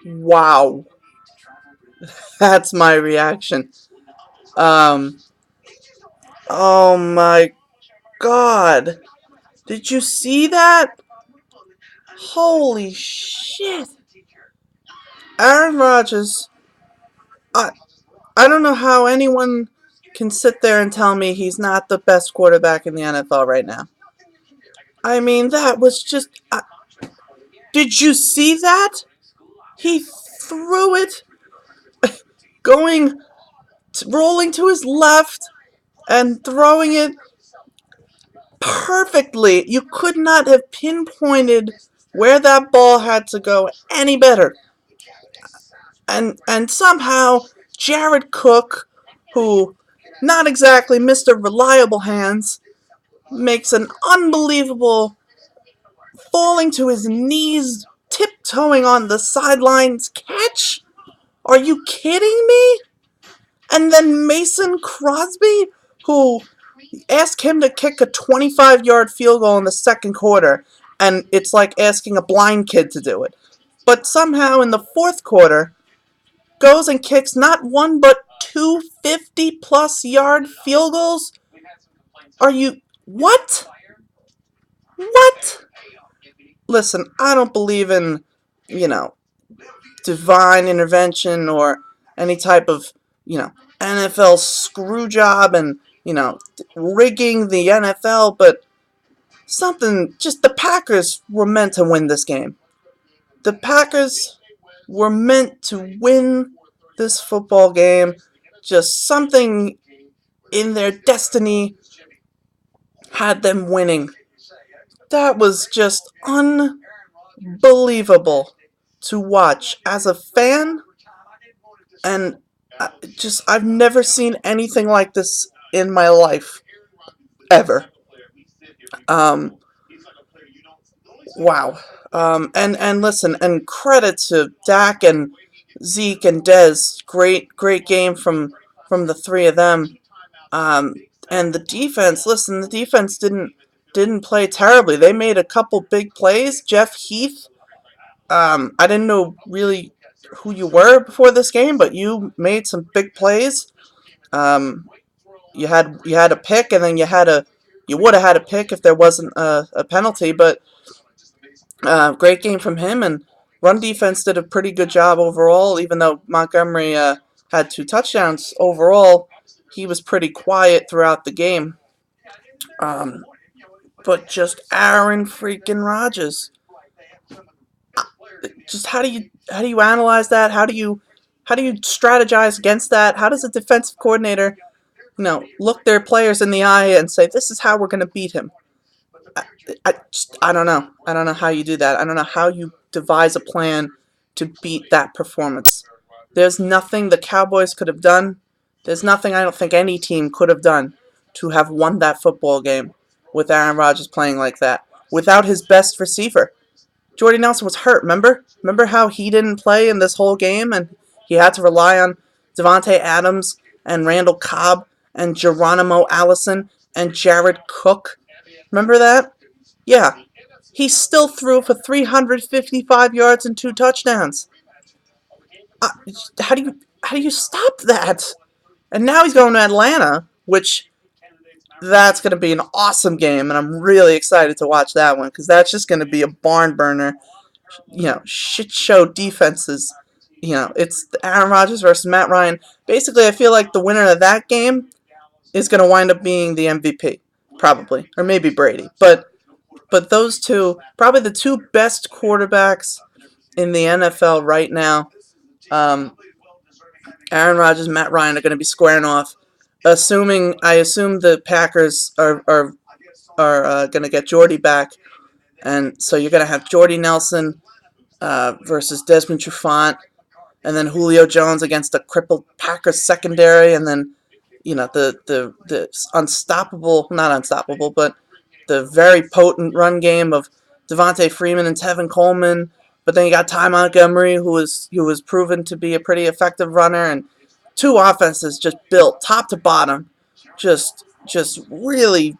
Wow. That's my reaction. Um, oh my god. Did you see that? Holy shit. Aaron Rodgers, I, I don't know how anyone can sit there and tell me he's not the best quarterback in the NFL right now. I mean, that was just. Did you see that? He threw it going, rolling to his left and throwing it perfectly. You could not have pinpointed where that ball had to go any better. And somehow Jared Cook, who not exactly Mr. Reliable Hands, makes an unbelievable falling to his knees, tiptoeing on the sidelines catch. Are you kidding me? And then Mason Crosby, who asked him to kick a 25-yard field goal in the second quarter, and it's like asking a blind kid to do it. But somehow in the fourth quarter, goes and kicks not one but two 50-plus yard field goals? Are you... What? What? Listen, I don't believe in, you know, divine intervention or any type of, NFL screw job and, rigging the NFL, but just the Packers were meant to win this game. The Packers were meant to win this football game. Just something in their destiny had them winning. That was just unbelievable to watch as a fan, and I've never seen anything like this in my life ever. Um, wow. And listen, and credit to Dak and Zeke and Dez. Great game from the three of them. Um, and the defense. Listen, the defense didn't play terribly. They made a couple big plays. Jeff Heath. I didn't know really who you were before this game, but you made some big plays. Um, you had a pick, and then you would have had a pick if there wasn't a penalty. But great game from him, and run defense did a pretty good job overall. Even though Montgomery had 2 touchdowns overall, he was pretty quiet throughout the game. Um, but just Aaron freaking Rodgers. Just how do you analyze that? How do you strategize against that? How does a defensive coordinator, look their players in the eye and say, this is how we're going to beat him? I don't know. I don't know how you do that. I don't know how you devise a plan to beat that performance. There's nothing the Cowboys could have done. There's nothing I don't think any team could have done to have won that football game with Aaron Rodgers playing like that without his best receiver. Jordy Nelson was hurt, remember? Remember how he didn't play in this whole game and he had to rely on Devontae Adams and Randall Cobb and Geronimo Allison and Jared Cook? Remember that? Yeah. He still threw for 355 yards and 2 touchdowns. Uh, how do you stop that? And now he's going to Atlanta, which that's going to be an awesome game, and I'm really excited to watch that one because that's just going to be a barn burner. Shit show defenses. It's Aaron Rodgers versus Matt Ryan. Basically, I feel like the winner of that game is going to wind up being the MVP, probably, or maybe Brady. But those two, probably the two best quarterbacks in the NFL right now, um, Aaron Rodgers and Matt Ryan, are going to be squaring off. I assume the Packers are going to get Jordy back, and so you're going to have Jordy Nelson versus Desmond Trufant, and then Julio Jones against the crippled Packers secondary, and then the unstoppable, not unstoppable, but the very potent run game of Devontae Freeman and Tevin Coleman. But then you got Ty Montgomery, who was proven to be a pretty effective runner, and two offenses just built top to bottom, just really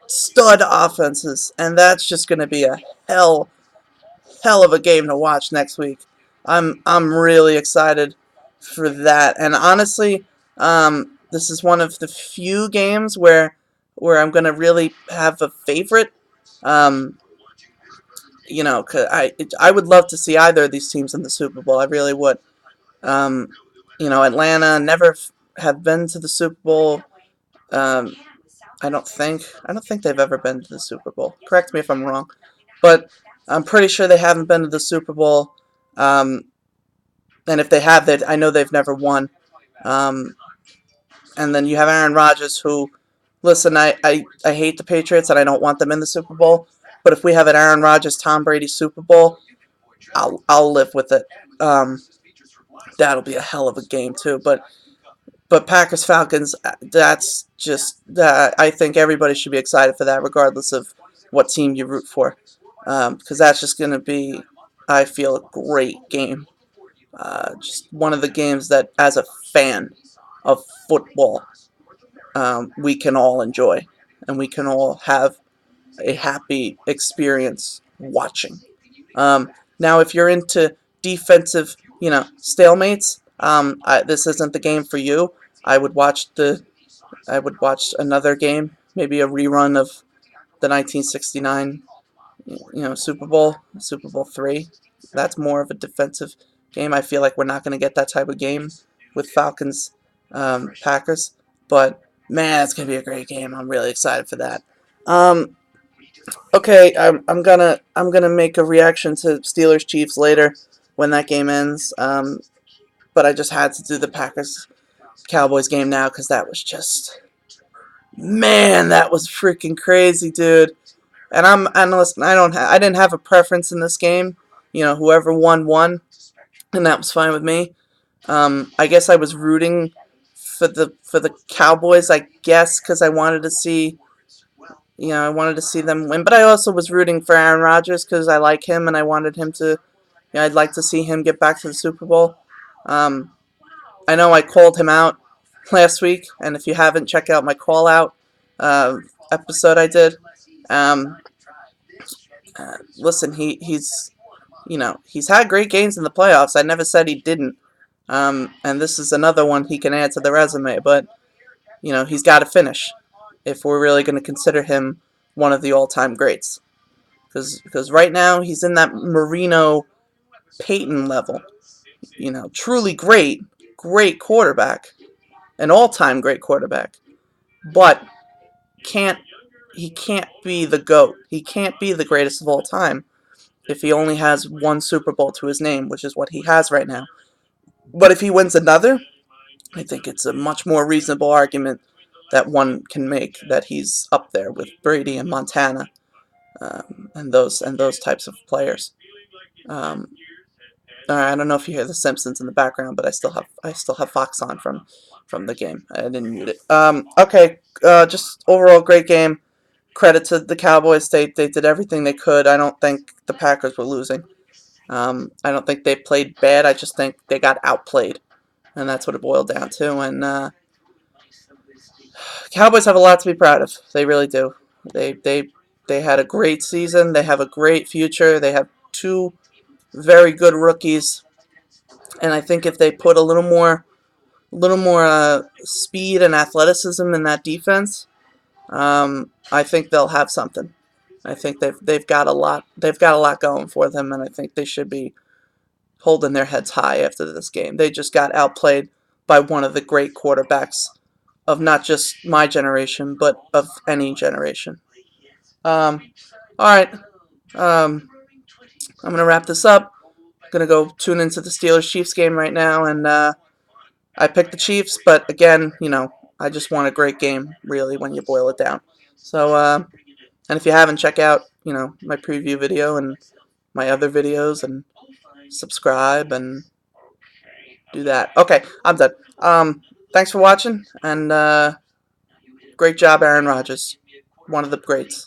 stud offenses, and that's just going to be a hell of a game to watch next week. I'm really excited for that. And honestly, this is one of the few games where I'm gonna really have a favorite. Um, 'cause I would love to see either of these teams in the Super Bowl. I really would. Um, Atlanta never have been to the Super Bowl. Um, I don't think they've ever been to the Super Bowl. Correct me if I'm wrong, but I'm pretty sure they haven't been to the Super Bowl. Um, and if they have, I know they've never won. Um, and then you have Aaron Rodgers, who, listen, I hate the Patriots and I don't want them in the Super Bowl. But if we have an Aaron Rodgers Tom Brady Super Bowl, I'll live with it. Um, that'll be a hell of a game too. But Packers Falcons, that's just I think everybody should be excited for that, regardless of what team you root for, because that's just going to be, I feel, a great game. Just one of the games that, as a fan of football, we can all enjoy, and we can all have a happy experience watching. Now, if you're into defensive, stalemates, this isn't the game for you. I would watch another game, maybe a rerun of the 1969, Super Bowl three. That's more of a defensive game. I feel like we're not going to get that type of game with Falcons, Packers, but man, it's going to be a great game. I'm really excited for that. Um, okay, I'm gonna make a reaction to Steelers Chiefs later when that game ends. But I just had to do the Packers Cowboys game now because that was just, man, that was freaking crazy, dude. And listen, I didn't have a preference in this game. Whoever won, and that was fine with me. I guess I was rooting for the Cowboys, I guess, because I wanted to see them win. But I also was rooting for Aaron Rodgers because I like him and I wanted him to. I'd like to see him get back to the Super Bowl. Um, I know I called him out last week, and if you haven't, check out my call out episode I did. Um, Listen, he's had great games in the playoffs. I never said he didn't. And this is another one he can add to the resume, but he's got to finish if we're really going to consider him one of the all-time greats. Because right now he's in that Marino Peyton level. Truly great quarterback, an all-time great quarterback, but can't he can't be the GOAT. He can't be the greatest of all time if he only has one Super Bowl to his name, which is what he has right now. But if he wins another, I think it's a much more reasonable argument that one can make that he's up there with Brady and Montana, and those types of players. Um, I don't know if you hear the Simpsons in the background, but I still have Fox on from the game. I didn't mute it. Okay, just overall great game. Credit to the Cowboys. They did everything they could. I don't think the Packers were losing. I don't think they played bad. I just think they got outplayed, and that's what it boiled down to. And Cowboys have a lot to be proud of. They really do. They had a great season. They have a great future. They have two very good rookies, and I think if they put a little more speed and athleticism in that defense, I think they'll have something. I think they've got a lot. They've got a lot going for them, and I think they should be holding their heads high after this game. They just got outplayed by one of the great quarterbacks of not just my generation, but of any generation. All right. I'm gonna wrap this up. I'm gonna go tune into the Steelers Chiefs game right now, and I picked the Chiefs, but again, I just want a great game, really, when you boil it down. So, and if you haven't, check out, my preview video and my other videos, and subscribe and do that. Okay, I'm done. Thanks for watching, and great job, Aaron Rodgers, one of the greats.